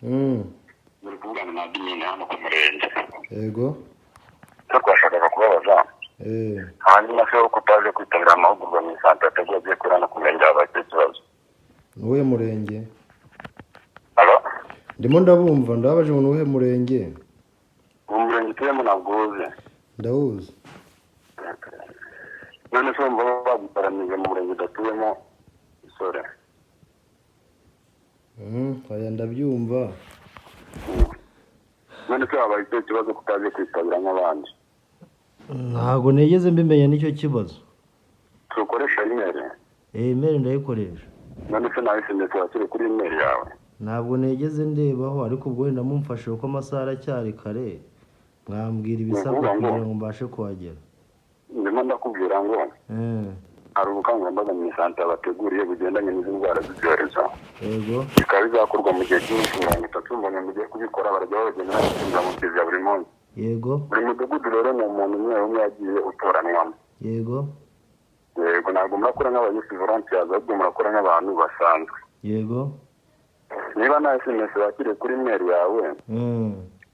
Muri kuvugana na admin hano ku murenge. Yego. Cyo twashakaga kubabaza. Hanyuma se uko utaje kwitabira amahugurwa mu Santa Tego agiye kurana ku murenge abaye ikibazo. Uwe murenge? Halo? Ndimo ndabumva ndabaje ngo uwe murenge? Umurenge tuyemo nabwo uzi. Ndawuzi. None se mbo baguparanije mu murenge datuyemo sore. Aya ndabyumva. None se abaye ikibazo kutaje kwitabira nk'abandi. Ntago negeze mbimenya nicyo kibazo. Tukoresha email. Email ndayikoresha. None se nawe sindetse wakire kuri email yawe. Ntabwo negeze ndebaho ariko ubwo wenda mumfashe uko amasaha aracyari kare mwambwira ibisabwa kugira ngo mbashe kuhagera. Ndimo ndakubwira ngo hari ubukangurambaga mu Santa bateguriye bugendanye n'indwara z'ibyorezo. Yego. Bikaba bizakorwa mu gihe cy'iminsi 30 mbonye mugiye kubikora barajya babagenera inzira mu buri munsi. Yego. Buri mudugudu rero ni umuntu umwe yagiye utoranywamo. Yego. Yego ntabwo murakora nk'abayusi volunteers ahubwo murakora nk'abantu basanzwe. Yego. Niba nta SMS wakire kuri email yawe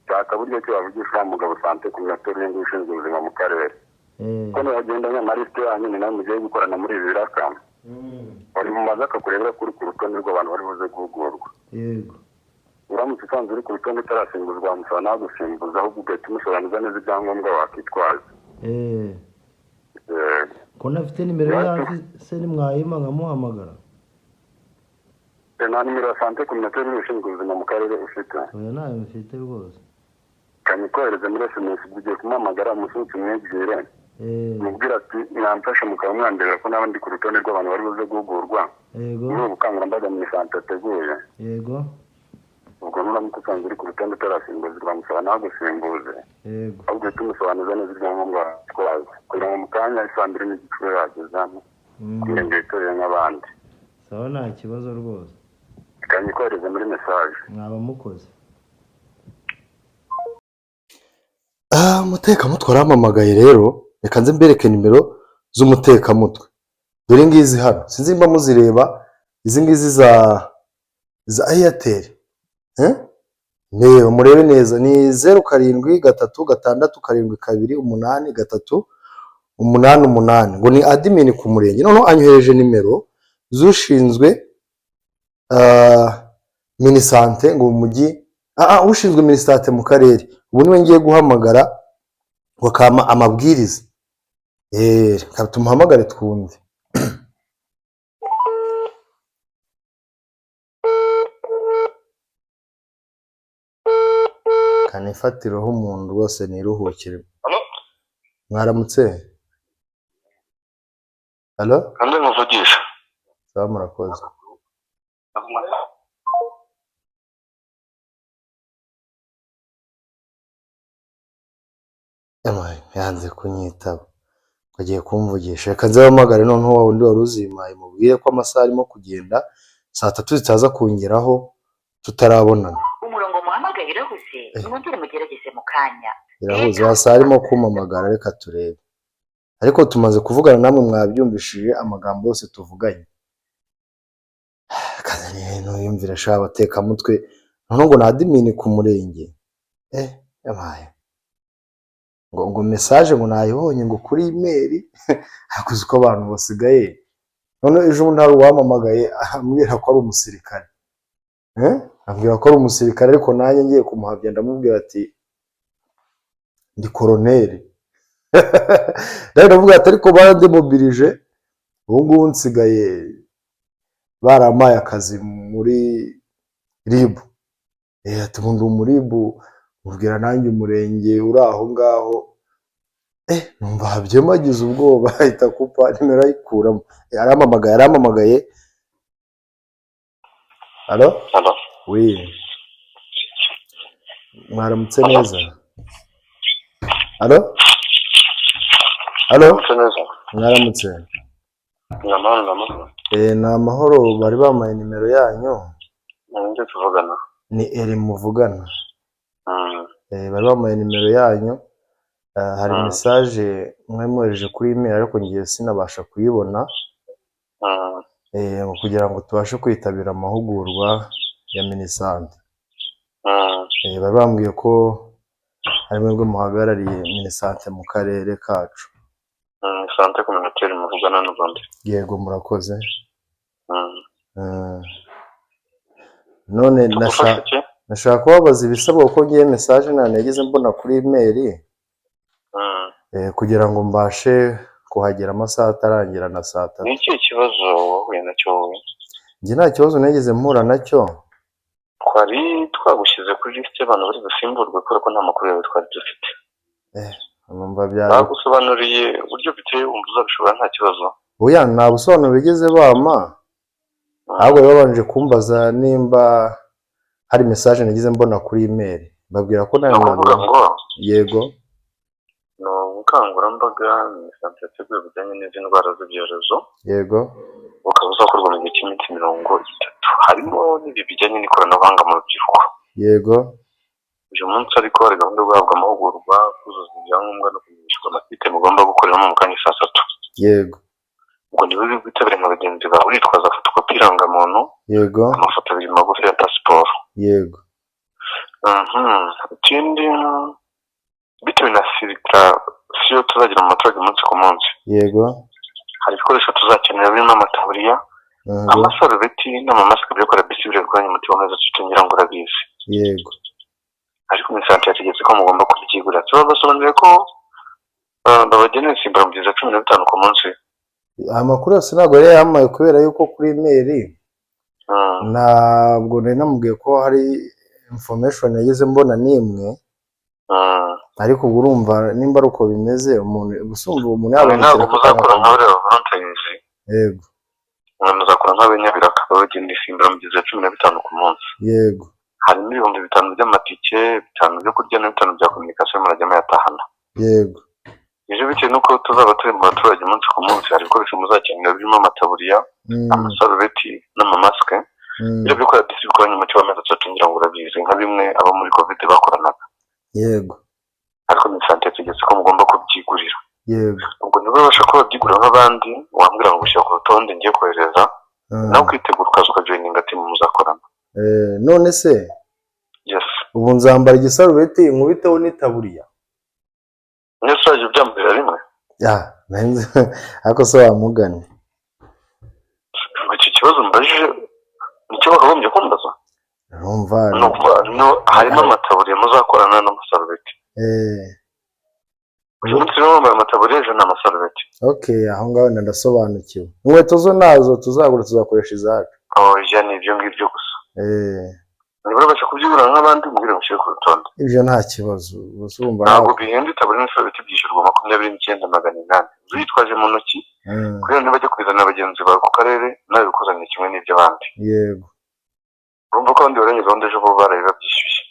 shaka buryo ki wavugisha umugabo Sante ku minisiteri y'ushinzwe ubuzima mu karere. Ko nagendanye na liste yanyu ni nawe mugiye gukorana muri ibi biraka. Bari mu maze akakurebera kuri ku rutonde rw'abantu bari buze guhugurwa. Yego. Uramutse usanzwe uri ku rutonde utarasimbuzwa musaba nagusimbuza ahubwo ugahita umusobanuza neza ibyangombwa wakitwaza. Ko nafite nimero yawe se nimwayima nkamuhamagara? Nta nimero ya Sante ku minisiteri y'ushinzwe ubuzima mu karere ufite? Oya nayo mfite rwose. Kanikohereze muri SMS ugiye kumuhamagara umusutsi mwegere. Mubwira ati mwamfashe mukaba mwandera ko n'abandi ku rutonde rw'abantu bari buze guhugurwa. Yego. Muri ubukangurambaga mu Santa ateguye. Yego. Ubwo nuramutse usanzwe uri ku rutonde utarasimbuzwa musaba nagusimbuze. Yego. Ahubwo tumusobanuza neza ibyangombwa twaza kugira ngo mu kanya isambire n'igicuwe yagezamo kugira itorere nk'abandi. Sawa nta kibazo rwose. Kanikohereze muri message. Mwaba mukoze. Umutekamutwe arampamagaye rero reka nze mbereke nimero z'umutekamutwe. Dore ngizi hano sinzi mba muzireba izi ngizi za Airtel. Neba murebe neza ni 0763728388 ngo ni admin ku murenge. Noneho anyohereje nimero z'ushinzwe Minisante ngo umujyi ushinzwe Minisante mu karere. Ubu niwe ngiye guhamagara wakama amabwiriza. Reka tumuhamagare twumve. Kanifatireho umuntu rwose niruhukire. Mwaramutse? Halo? Kandi muvugisha. Sawa murakoze. Yanze kunyitaba. Bagiye kumvugisha. Reka nzahamagare noneho wa wundi wari uzimaye mubwire ko amasaha arimo kugenda saa 3 zitaza kungeraho tutarabonana. Umurongo muhamagaye irahuze mwongere mugerageze mu kanya. Irahuze hasa arimo kumamagara reka turebe. Ariko tumaze kuvugana namwe mwabyumvishije amagambo yose tuvuganye. Kazanye no yumvira sha bateka mutwe none ngo na admin ku murenge. Yabaye. Ngo message ngo nayibonye ngo kuri email hakuze ko abantu basigaye. None ejo ntari wamamagaye ambwira ko ari umusirikare. Ambwira ko ari umusirikare ariko nanjye ngiye kumuhavya ndamubwira ati ndi colonel. Rero ndavuga ati ariko bandemobilije ubu nsigaye baramaye akazi muri RIB. Ati ubundi muri RIB ubwira nanjye umurenge uri aho ngaho. Numva habyemagize ubwoba ahita kupa nimero ayikuramo. Yaramamagaye. Halo? Halo. Oui. Mwaramutse neza? Halo? Halo? Mwaramutse? Ni amahoro bari bamaye nimero yanyu. Ninde tuvugana? Ni Eri muvugana. Bari bamaye nimero yanyu. Hari message mwemwereje kuri email ariko ngiye sinabasha kuyibona. Kugira ngo tubashe kwitabira amahugurwa ya Minisante. bari bambwiye ko hari mwebwe muhagarariye Minisante mu karere kacu. Sante communautaire muvugana n'ubundi. Yego murakoze. None nashaka kubabaza ibisabwa kuko ngiye message nagize mbona kuri email kugira ngo mbashe kuhagera amasaha atarangira na saa 3. Ni iki kibazo wahuye nacyo wowe? Ngi nta kibazo nageze mpura nacyo. Twari twagushyize kuri liste y'abantu bari gusimburwa kubera ko nta makuru yawe twari dufite. Numva byari bagusobanuriye uburyo biteye wumva uzabishobora nta kibazo. Oya nta busobanuro bigeze bama. Ahubwo babanje kumbaza nimba hari message nagize mbona kuri email. Babwira ko nayo yego. No ubukangurambaga Minisante yateguye bijyanye n'indwara z'ibyorezo. Yego. Ukaba uzakorwa mu gihe cy'iminsi 30. Harimo n'ibi bijyanye n'ikoranabuhanga mu rubyiruko. Yego. Uyu munsi ariko hari gahunda yo guhabwa amahugurwa, kuzuza ibyangombwa no kumenyeshwa amatike mugomba gukoreramo mu kanya saa 3. Yego. Ubwo niwe bitabiriye nka bagenzi bawe witwaza fotokopi irangamuntu. Yego. Amafoto 2 magufi ya pasiporo. Yego. Ikindi bitewe na filtration tuzagira mu matora umunsi ku munsi. Yego. Hari ibikoresho tuzakenera birimo amataburiya, amasarubeti n'amamasike byo gukora bisibire kurwanya umutima neza tutangira ngo urabizi. Yego. Ariko Minisante yategetse ko mugomba kubyigura. Tubasobanuriye ko babagenera insimbura mu gihe 15 ku munsi. Amakuru yose ntabwo yari yamaye kubera yuko kuri email ntabwo nari namubwiye ko hari information yagize mbona nimwe. Ariko urumva nimba ari uko bimeze umuntu gusumva umuntu yabonye ntabwo muzakora nk'abari volunteers. Yego. Muzakora nk'abenyabiraka bagenda insimbura mu gihe 15 ku munsi. Yego. Harimo 5,000 by'amatike, 5 byo kurya na 5 bya communication murajya muyatahana. Yego. Ije bitewe nuko tuzaba turi mu baturage umunsi ku munsi hari ibikoresho muzakenera birimo amataburiya, amasarubeti n'amamaske. Ibyo bikora disibikora nyuma cy'amezi 3 ngira ngo urabizi nka bimwe abo muri covid bakoranaga. Yego. Ariko Minisante yategetse ko mugomba kubyigurira. Yego. Ubwo niba babasha kuba babyigura nk'abandi wambwira ngo ushyira ku rutonde ngiye kohereza nawe kwitegura ukaza ukajoininga ati muzakorana. None se yes ubu nzambara igisarubeti nkubiteho n'itaburiya nyasaje byambira rimwe nanze ariko so wamugane iki kibazo mbajije nicyo bakagombye kumbaza urumva no harimo amataburiya muzakorana n'amasarubeti uyu munsi rero mu amataburiya ejo n'amasarubeti aho ngaho ndasobanukiwe inkweto zo nazo tuzagura tuzakoresha izacu ni ibyo ngibyo gusa niba babasha kubyigura nk'abandi mubwire mushyire ku rutonde ibyo nta kibazo urumva ntabwo bihenda itaburiya n'isarubeti byishyurwa 29,800 uzitwaje mu ntoki kugira ngo bajye kwizana abagenzi bawe ku karere nawe bikuzaniye kimwe n'iby'abandi. Yego. Urumva ko abandi baranye gahunda ejo bo baraye babyishyushye.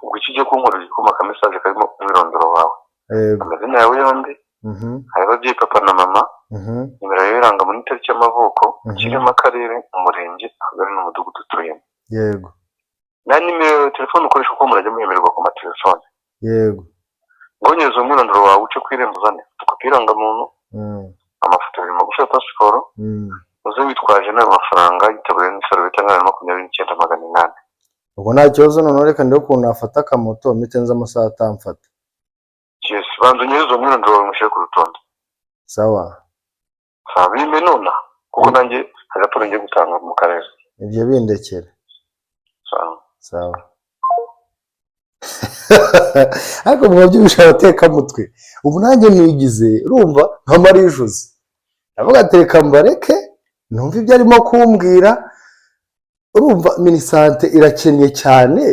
Ubwo iki ugiye kunkorera igikoma ka message karimo umwirondoro wawe. Amazina yawe yombi. Hari ababyeyi papa na mama. Nimero yawe iranga muri itariki y'amavuko, kirimo akarere, umurenge, akagari n'umudugudu utuyemo. Yego. Na nimero ya telefone ukoresha uko murajya muhemererwa ku matelefone. Yego. Ngonyeza umwirondoro wawe uce kwirembo uzane fotokopi irangamuntu. Amafoto ari magufi ya pasiporo. Uze witwaje n'amafaranga yitaburiye n'isarubeti angana na 29,800. Ubwo nta kibazo none reka ndebe ukuntu nafata akamoto mitenze amasaha atamfata. Yes, banzo nyezo umwirondoro wawe mushyire ku rutonde. Sawa. Bimbe nona kuko nanjye raporo ngiye gutanga mu karere. Ibyo bindekere. Sawa. Ariko mwabyumvisha abateka mutwe ubu nanjye nigize urumva nka marijuze avuga ateka mbareke numva ibyo arimo kumbwira urumva Minisante irakeneye cyane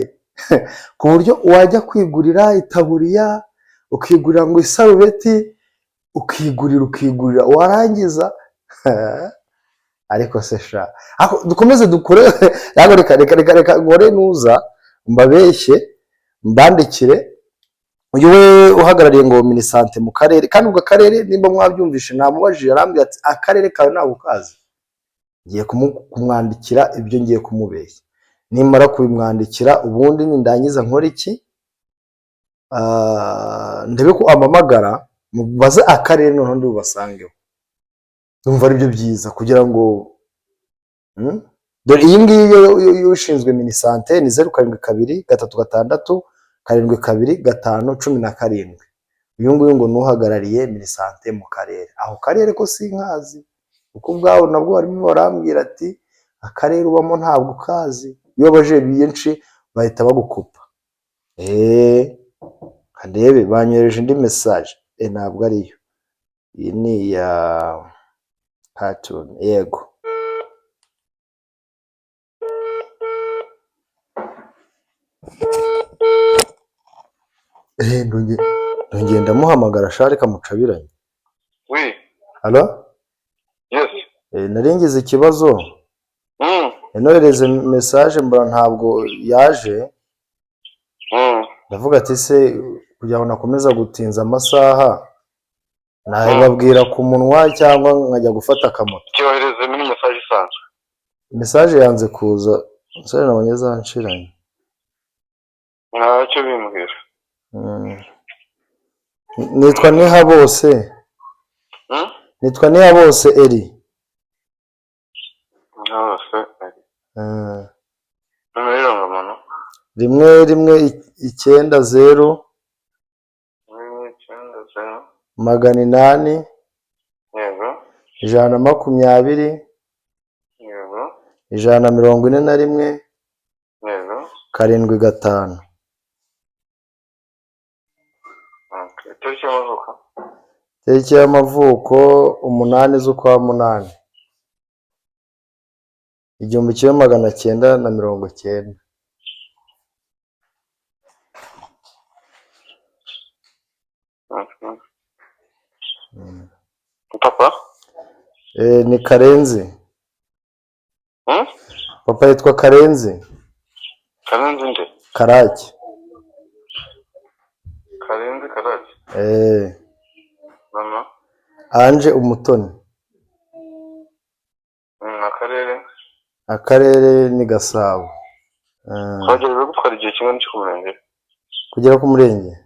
ku buryo wajya kwigurira itaburiya ukigurira ngo isarubeti ukigurira warangiza ariko se sha dukomeze dukore reka ngore nuza mbabeshye mbandikire uyu we uhagarariye ngo Minisante mu karere kandi ubwo akarere nimba mwabyumvishe namubajije arambwira ati akarere kawe ntabwo kazi ngiye kumwandikira ibyo ngiye kumubeshya nimara kubimwandikira ubundi nindangiza nkora iki ndebe ko amamagara mubaze akarere noneho ndi bubasangeho ndumva ari byo byiza kugira ngo dore iyi ngiyi y'ushinzwe minisante ni 0726 772 uyu nguyu ngo nuhagarariye minisante mu karere. Aho karere ko sinkazi kuko ubwaho nabwo barimo barambwira ati akarere ubamo ntabwo kazi, iyo baje benshi bahita bagukupa. Kandebe banyohereje indi message ntabwo ariyo, iyi ni ya cartoon. Yego ndongeye ndamuhamagara shari kamucabiranye. Oui. Halo? Yes. Naringize ikibazo. Nohereze message mbona ntabwo yaje. Ndavuga ati se kugira ngo nakomeza gutinza amasaha nababwira ku munwa cyangwa nkajya gufata akamoto. Cyohereze muri message isanzwe. Message yanze kuza, nsore nabonye zanshiranye. Ntacyo bimbwira. Nitwa Nihabose. Nitwa Nihabose Eri. Nihabose Eri. Numero ngomano. 110 800 Yego. 120 Yego. 141 Yego. 75. Tariki y'amavuko 8 z'ukwa munani 1990. Papa? Ni Karenzi. Papa yitwa Karenzi. Karenzi nde? Karaki. Karenzi Karaki. Mama? Anje Umutoni. Akarere? Akarere ni Gasabo. Twagereza gutwara igihe kimwe n'iki ku murenge? Kugera ku murenge?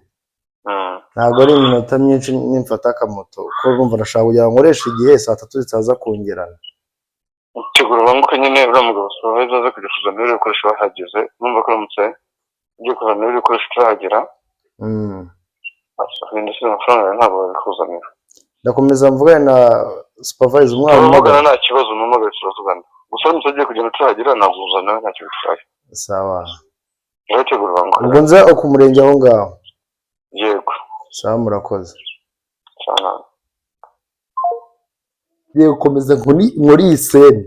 Ntabwo ari iminota myinshi nimfata akamoto kuko urumva nashaka kugira ngo nkoreshe igihe saa 3 zitaza kungerana. Tegura banguke nyine uramugabo supervisor aza kujya kuzana ibikoresho bahageze, numva ko uramutse ugiye kuzana ibikoresho turahagera. Ndetse amafaranga ntabwo babikuzanira. Ndakomeza mvugana na supervisor umwana umugana nta kibazo umumagara turazugana. Gusa uramutse ugiye kugenda turahagera naguzana ntacyo bitwaye. Sawa. Ndategura banguke. Ubwo nza ku murenge aho ngaho. Yego. Sawa murakoze. Sana. Ye gukomeza muri iseni.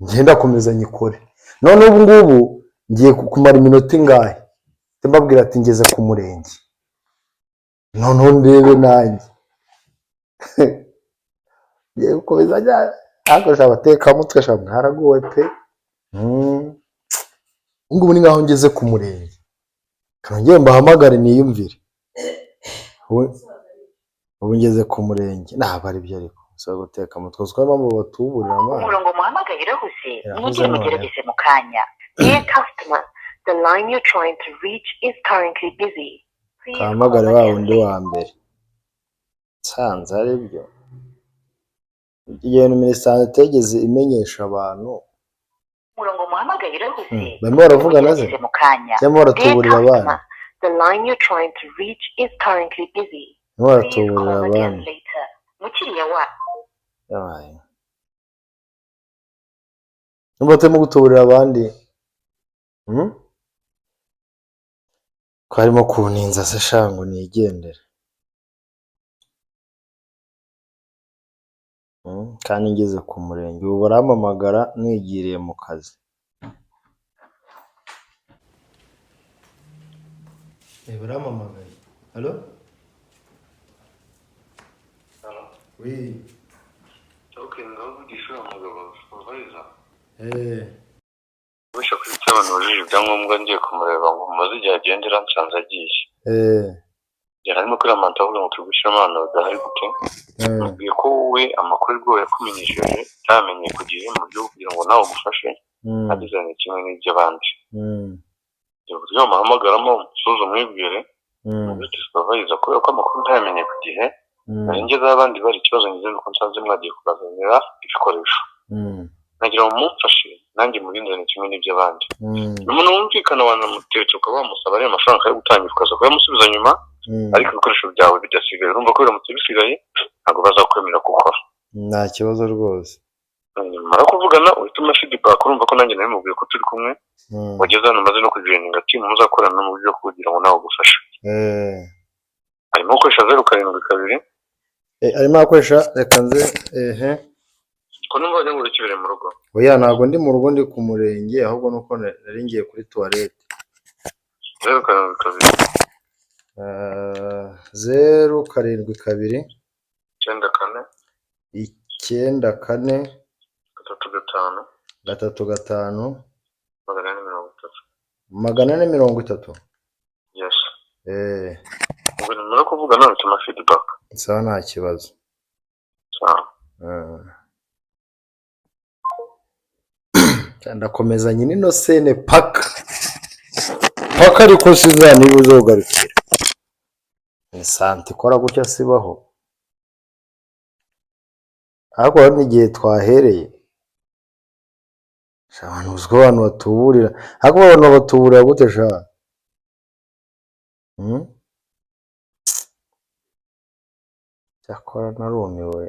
Ngenda komeza nyikore. None ubu ngubu ngiye kumara iminota ingahe. Mbabwira ati ngeze ku murenge. None ndebe nanjye. Ye gukomeza njya akoresha abateka mutwe shamwe haragowe pe. Ngubu ni ngaho ngeze ku murenge. Kanongeye mbahamagare niyumvire. Ubu ngeze ku murenge ntabwo ari byo ariko so guteka mutwe uzwa mpamvu batuburira amazi. Umurongo muhamagaye irahuze mugire mugerageze mu kanya. Dear customer, the line you're trying to reach is currently busy. Kahamagare wa wundi wa mbere. Sanze ari byo. Igihe minisante tegeze imenyesha abantu. Umurongo muhamagaye irahuze. Barimo baravugana ze cyangwa baratuburira abantu. The line you're trying to reach is currently busy. Baratuburira abantu. Mukiriya wa. Yabaye. Numbatemo gutuburira abandi. Ko harimo kuninza se shango nigendera. Kandi ngeze ku murenge ubu barampamagara nigiriye mu kazi. Barampamagaye. Halo? Halo. Oui. Okay, ndavugisha umugabo supervisor. Wisha kuri cy'abantu bajije ibyangombwa ngiye kumureba ngo mumaze igihe agendera nsanze agiye. Yararimo kuri amanta avuga ngo tugushyira amana badahari gute. Mubwiye ko wowe amakuru rwo yakumenyesheje utamenye ku gihe mu buryo kugira ngo nawe ugufashe agizanye kimwe n'iby'abandi. Uburyo amahamagaramo umusozo mwibwire muri supervisor kubera ko amakuru ntayamenye ku gihe ngeze abandi bari ikibazo ngize nuko nsanze mwagiye kubazanira ibikoresho. nagira ngo mumfashe nanjye murindane kimwe n'iby'abandi umuntu wumvikana wanamutetse ukaba wamusaba ariya mafaranga yo gutangira ukaza kuyamusubiza nyuma ariko ibikoresho byawe bidasigaye urumva ko biramutse bisigaye ntabwo bazakwemera gukora nta kibazo rwose mara kuvugana uhituma feedback urumva ko nanjye nawe mubwiye ko turi kumwe wageze hano maze no kujoininga team muzakorana mu buryo kugira ngo nawe gufasha arimo gukoresha 072 arimo akoresha reka nze ko numva ngo urikibere mu rugo oya ntago ndi mu rugo ndi ku murenge ahubwo nuko nari ngiye kuri toilette 072 072 94 35 430 yes ubwo numara kuvugana n'utuma feedback sawa nta kibazo sawa ndakomeza nyine ino sene paka ariko sizana ibuzogarukira ni santi ikora gutya sibaho ariko hari n'igihe twahereye abantu uziko abantu batuburira ariko abantu batuburira gute sha cyakora narumiwe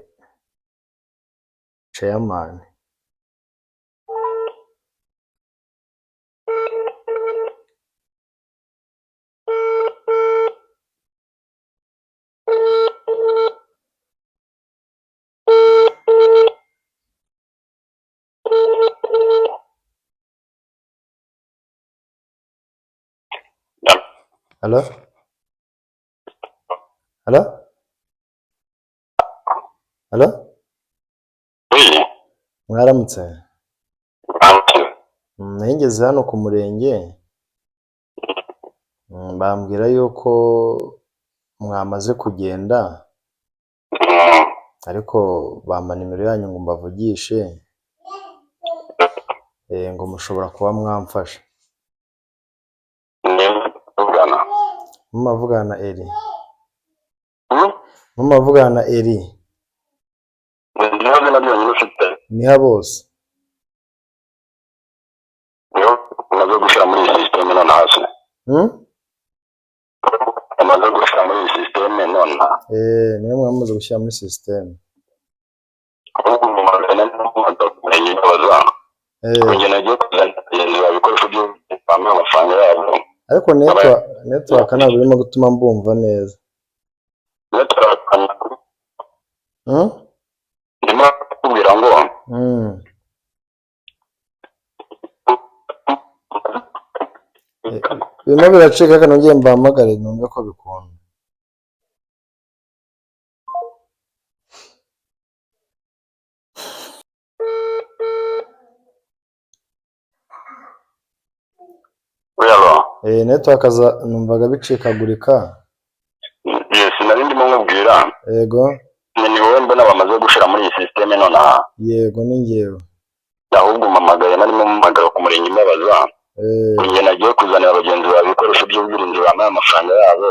chairman Hello? Hello? Hello? Oui. Mwaramutse? Nahingeze hano ku murenge. Bambwira yuko mwamaze kugenda. Ariko bampa nimero yanyu ngo mbavugishe. Ngo mushobora kuba mwamfasha. Mumavugana na Eri. Mumavugana na Eri. Niha bose. Umaze gushira muri system none hasi. Umaze gushira muri system none. Niwe mwamaze gushira muri system. Ariko network ntabwo irimo gutuma mbumva neza. Ndimo kubwira ngo birimo biracika kandi ngiye mbahamagare numve ko bikunda. Network numvaga bicikagurika. Yes, nari ndimo nkubwira. Yego. Ni wowe mbona bamaze gushira muri iyi system none. Yego ni ngewe. Ahubwo mamagaye narimo mumagara ku murenge mbabaza. Ngiye nagiye kuzanira abagenzi babikoresho by'ubwirinzi bamaye amafaranga yabo.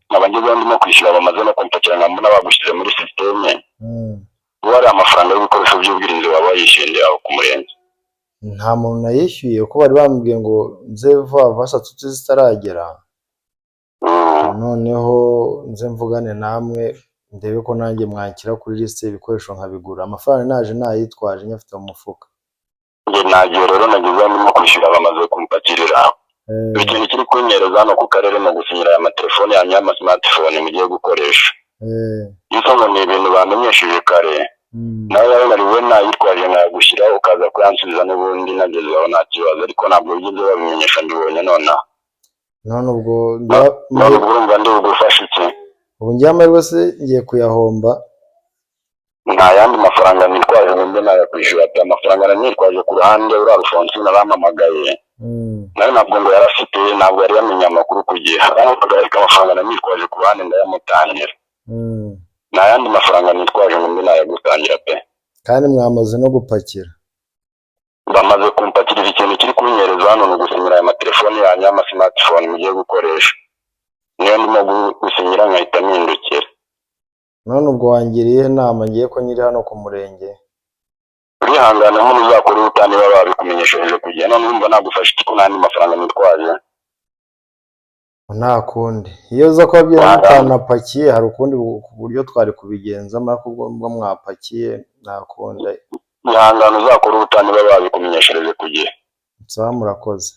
Abangeze ndimo kwishyura bamaze no kumpakira ngambona bagushyire muri system. Wari amafaranga y'ibikoresho by'ubwirinzi baba yishyende aho ku murenge. Nta muntu nayishyuye kuko bari bambwiye ngo nze vuba satutse zitaragera. Noneho nze mvugane namwe ndebe ko nanjye mwakira kuri liste ibikoresho nkabigura. Amafaranga naje nayitwaje nyafite mu mufuka. Nge nagiye rero nagize ndimo kwishyura bamaze kumpakirira. Ikintu kiri kunyereza hano ku karere mu gusinyira aya matelefone yanyu y'ama smartphone mugiye gukoresha. Yisonga ni ibintu bamenyesheje kare. Nawe rero nariwe nayitwaje nkagushyira ukaza kuyansubiza n'ubundi nagezeho nta kibazo ariko ntabwo bigeze babimenyesha ndibonye none. None ubwo urumva ndi bugufasha iki? Ubu ngiye amahirwe se ngiye kuyahomba. Nta yandi mafaranga nitwaje ngo mbe nayakwishyura ati amafaranga nitwaje ku ruhande uri Alphonse narampamagaye. Nawe ntabwo ngo yarafite ntabwo yari yamenye amakuru ku gihe. Ariko amafaranga nitwaje ku ruhande ndayamutangira. Nta yandi mafaranga nitwaje ngo mbe nayagutangira pe. Kandi mwamaze no gupakira. Bamaze kumpakirira ikintu kiri kunyereza hano no gusinyira aya matelefone yanyu y'ama smartphone mugiye gukoresha. Niyo ndimo gusinyira nkahita mpindukira. None ubwo wangiriye inama ngiye ko nyiri hano ku murenge. urihangana nk'umuntu uzakora ubutani baba babikumenyesheje kugenda numva nagufasha iki ko nta mafaranga nitwaje nta kundi iyo uza kuba byanapakiye hari ukundi buryo twari kubigenza mariko ubwo mwapakiye nta kundi ihangana uzakora ubutani baba babikumenyesheje kugihe nsaba murakoze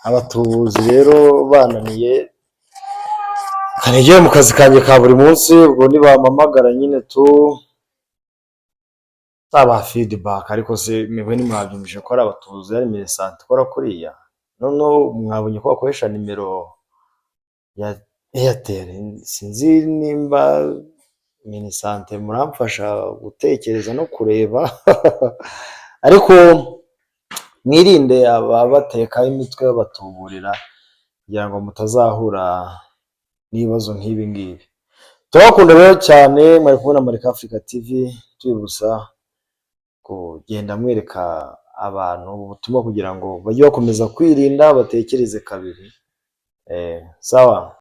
abatubuzi rero bananiye kanegeye mu kazi kanjye ka buri munsi ubwo nibampamagara nyine taba feedback ariko se mwe nimwabyumvise ko ari abatubuzi ari Minisante ikora kuriya noneho mwabonye ko bakoresha nimero ya Airtel sinzi nimba Minisante muramfasha gutekereza no kureba ariko mwirinde ababatekaho imitwe babatuburira kugira ngo mutazahura n'ibibazo nk'ibi ngibi turabakunda rero cyane mwari kubona Marika Africa TV tubibusa kugenda mwereka abantu ubutumwa kugira ngo bajye bakomeza kwirinda batekereze kabiri sawa